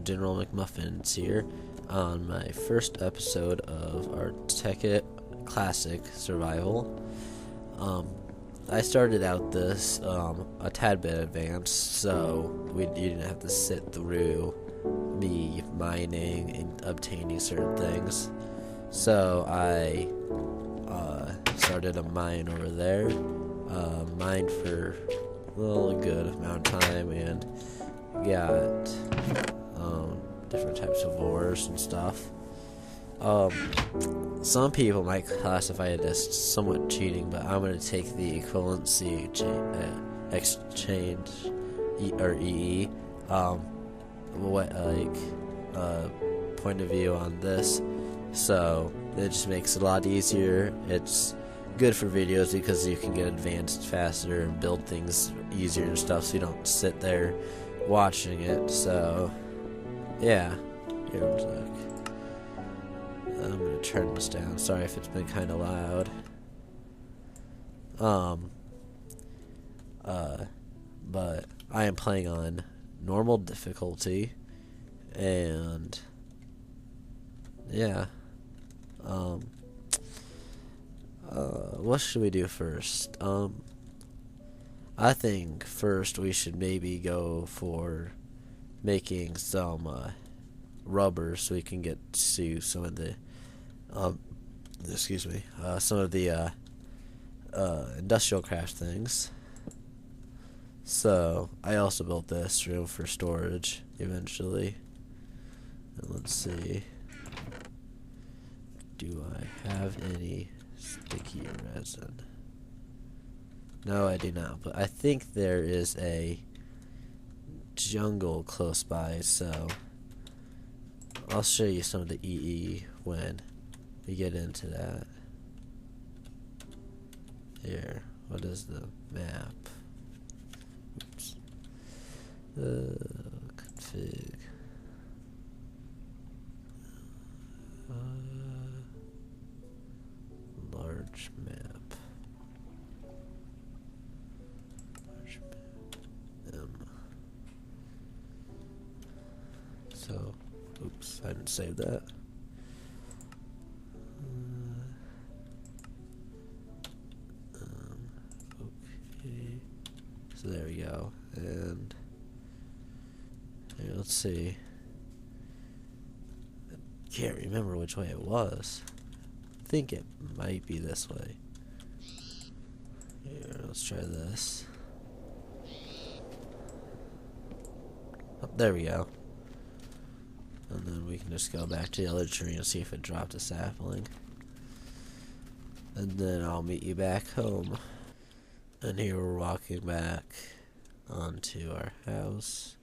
GeneralMcMuffins here on my first episode of our Tekkit Classic Survival. I started out this a tad bit advanced, so you didn't have to sit through me mining and obtaining certain things. So I started a mine over there, mined for a good amount of time, and got different types of ores and stuff. Some people might classify it as somewhat cheating, but I'm going to take the equivalency exchange or EE point of view on this. So it just makes it a lot easier. It's good for videos because you can get advanced faster and build things easier and stuff, so you don't sit there watching it. So yeah, here I'm stuck. I'm gonna turn this down. Sorry if it's been kind of loud. But I am playing on normal difficulty, and yeah. What should we do first? I think first we should maybe go for making some rubber so we can get to some of the industrial craft things. So I also built this room for storage eventually. And let's see. Do I have any sticky resin? No, I do not, but I think there is a jungle close by, so I'll show you some of the EE when we get into that. Here, what is the map? Oops. Config. Large map. So, oops, I didn't save that. Okay. So there we go. And here, let's see. I can't remember which way it was. I think it might be this way. Here, let's try this. Oh, there we go. And then we can just go back to the other tree and see if it dropped a sapling. And then I'll meet you back home. And here we're walking back onto our house,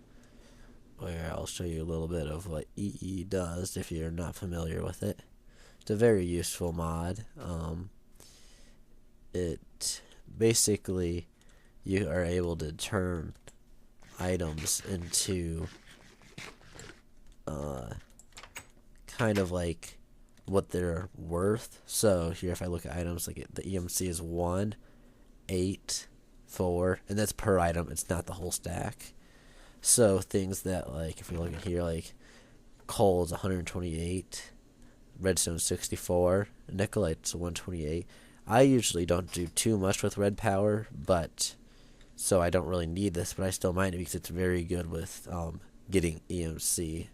where I'll show you a little bit of what EE does if you're not familiar with it. It's a very useful mod. It basically, you are able to turn items into kind of like what they're worth. So here, if I look at items, like the EMC is 1, 8, 4, and that's per item. It's not the whole stack. So things that, like, if we look at here, like coal is 128, redstone 64, nickelite's 128. I usually don't do too much with red power, but so I don't really need this, but I still mind it because it's very good with getting EMC.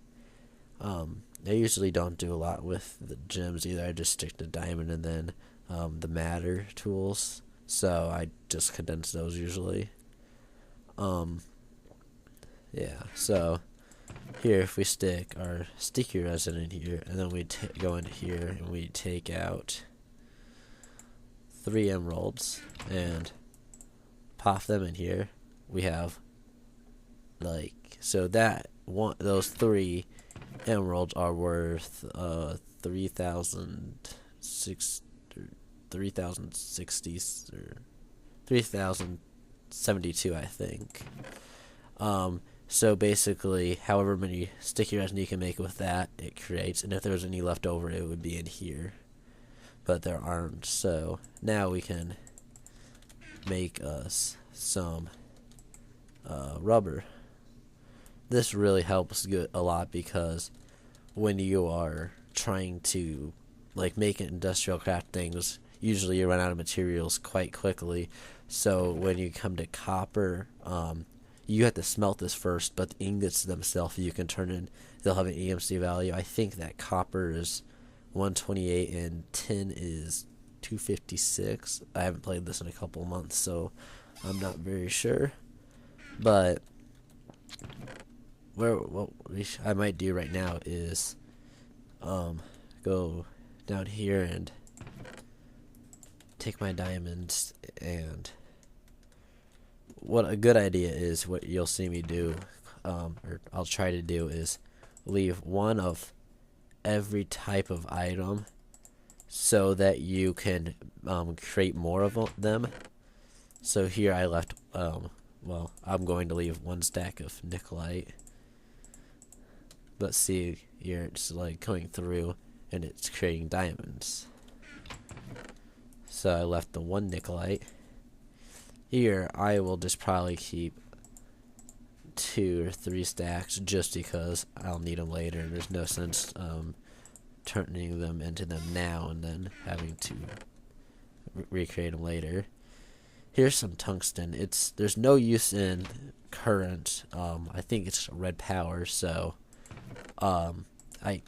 I usually don't do a lot with the gems either. I just stick to diamond and then the matter tools. So I just condense those usually. Yeah, so here if we stick our sticky resin in here, and then we go into here and we take out 3 emeralds and pop them in here, we have, like, so that one, those 3 emeralds are worth 3,072, I think. So basically, however many sticky resin you can make with that, it creates, and if there was any left over, it would be in here. But there aren't, so now we can make us some rubber. this really helps a lot because when you are trying to like make industrial craft things, usually you run out of materials quite quickly. So when you come to copper, you have to smelt this first, but the ingots themselves you can turn in. They'll have an EMC value. I think that copper is 128 and tin is 256. I haven't played this in a couple of months, so I'm not very sure. But what I might do right now is go down here and take my diamonds, and what a good idea is, what you'll see me do, or I'll try to do, is leave one of every type of item so that you can create more of them. So here I left, well, I'm going to leave one stack of nickelite. But see, here it's like going through and it's creating diamonds. So I left the one nickelite. Here I will just probably keep 2 or 3 stacks just because I'll need them later, and there's no sense turning them into them now and then having to recreate them later. Here's some tungsten. There's no use in current. I think it's red power, so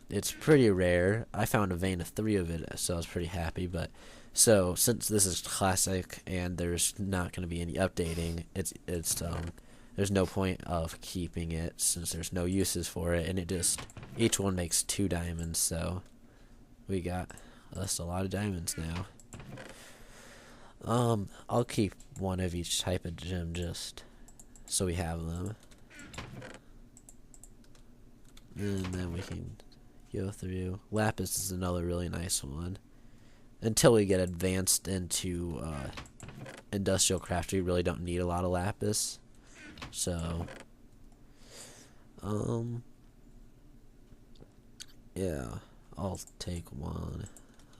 it's pretty rare. I found a vein of 3 of it, so I was pretty happy. But so since this is classic and there's not going to be any updating, there's no point of keeping it since there's no uses for it, and each one makes 2 diamonds. So we got us a lot of diamonds now. I'll keep one of each type of gem just so we have them. And then we can go through. Lapis is another really nice one. Until we get advanced into industrial craft, we really don't need a lot of lapis. So, yeah, I'll take one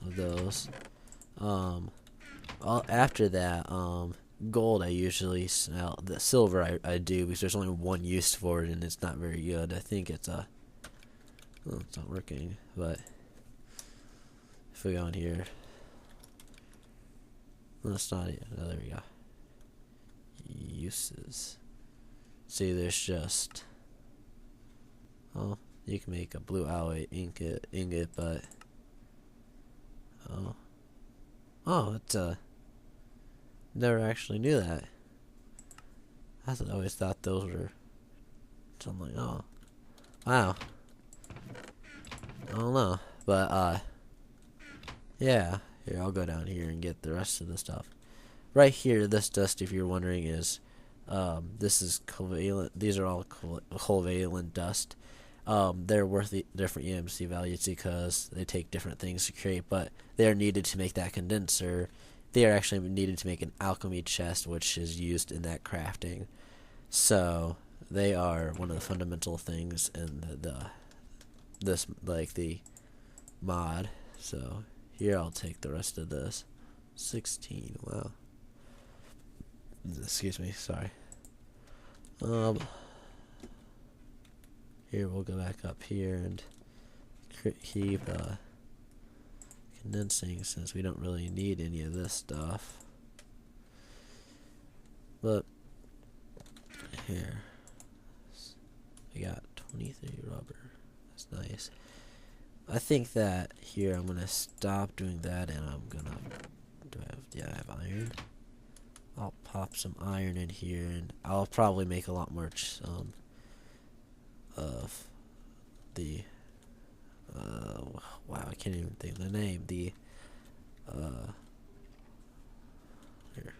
of those. After that, gold I usually sell. The silver I do because there's only one use for it and it's not very good. I think it's it's not working, but if we go in here, that's not it. Oh, there we go. Uses. See, there's just you can make a blue alloy ingot, but it's never actually knew that. I always thought those were something. Oh, wow. I don't know, but yeah. Here, I'll go down here and get the rest of the stuff. Right here, this dust, if you're wondering, is this is covalent. These are all covalent dust. They're worth different EMC values because they take different things to create, but they are needed to make that condenser. They are actually needed to make an alchemy chest, which is used in that crafting. So they are one of the fundamental things in the mod. So here I'll take the rest of this. 16. Wow. Excuse me. Sorry. Here we'll go back up here and keep condensing since we don't really need any of this stuff. But here we got 23 rubber. That's nice. I think that here I'm gonna stop doing that, and I'm gonna I have iron. I'll pop some iron in here, and I'll probably make a lot more of the wow, I can't even think of the name. The here,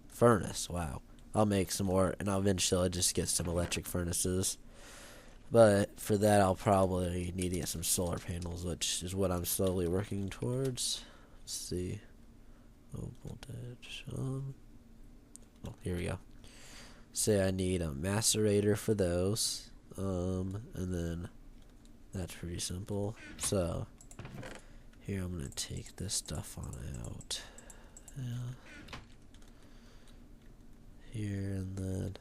furnace. Wow, I'll make some more, and I'll eventually just get some electric furnaces. But for that, I'll probably need to get some solar panels, which is what I'm slowly working towards. Let's see. Low voltage. Oh, here we go. Say I need a macerator for those. And then that's pretty simple. So here I'm gonna take this stuff on out. Yeah. Here and then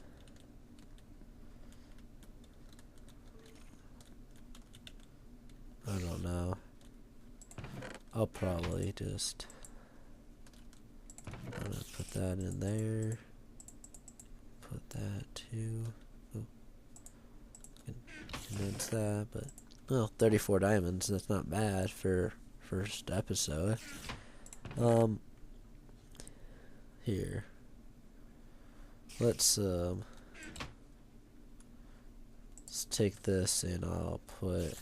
probably just put that in there. Put that too. Oh, condense that, but well, 34 diamonds. That's not bad for first episode. Here. Let's take this and I'll put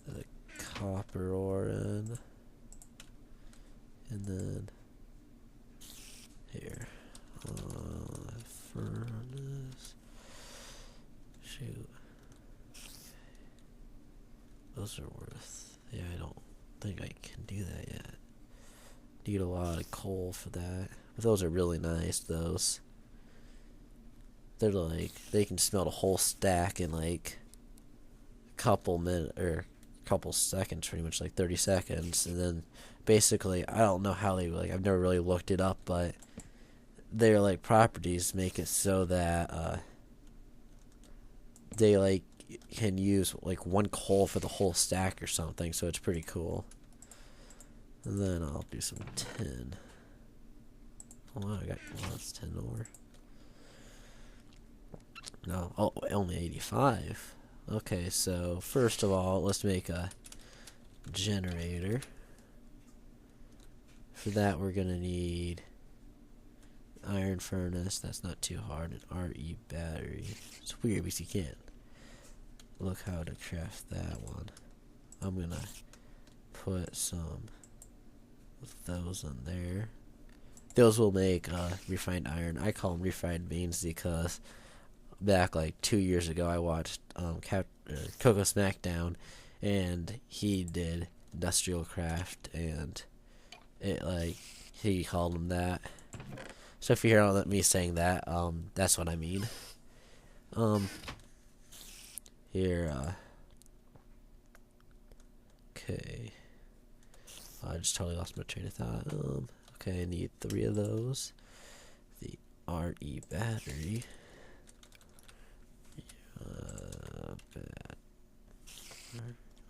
the copper ore in, and then here, furnace. Shoot, those are worth. Yeah, I don't think I can do that yet. Need a lot of coal for that. But those are really nice. Those. They're like, they can smelt a whole stack in like a couple minutes or a couple seconds, pretty much like 30 seconds. And then basically, I don't know how they, like, I've never really looked it up, but their like properties make it so that they like can use like one coal for the whole stack or something. So it's pretty cool. And then I'll do some tin. Oh wow, I got lots of tin ore. No, oh, only 85. Okay, so first of all, let's make a generator. For that, we're gonna need iron furnace. That's not too hard. An RE battery. It's weird because you can't look how to craft that one. I'm gonna put some of those in there. Those will make refined iron. I call them refined beans because back like 2 years ago, I watched Coco Smackdown, and he did industrial craft, and it like he called them that. So if you hear me saying that, that's what I mean. Here, okay. I just totally lost my train of thought. Okay, I need 3 of those. The RE battery.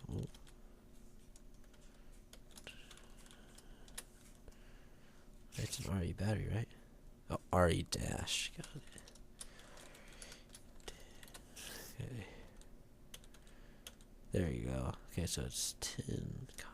Oh. It's an RE battery, right? Oh, RE dash. Got it. Okay. There you go. Okay, so it's tin copper.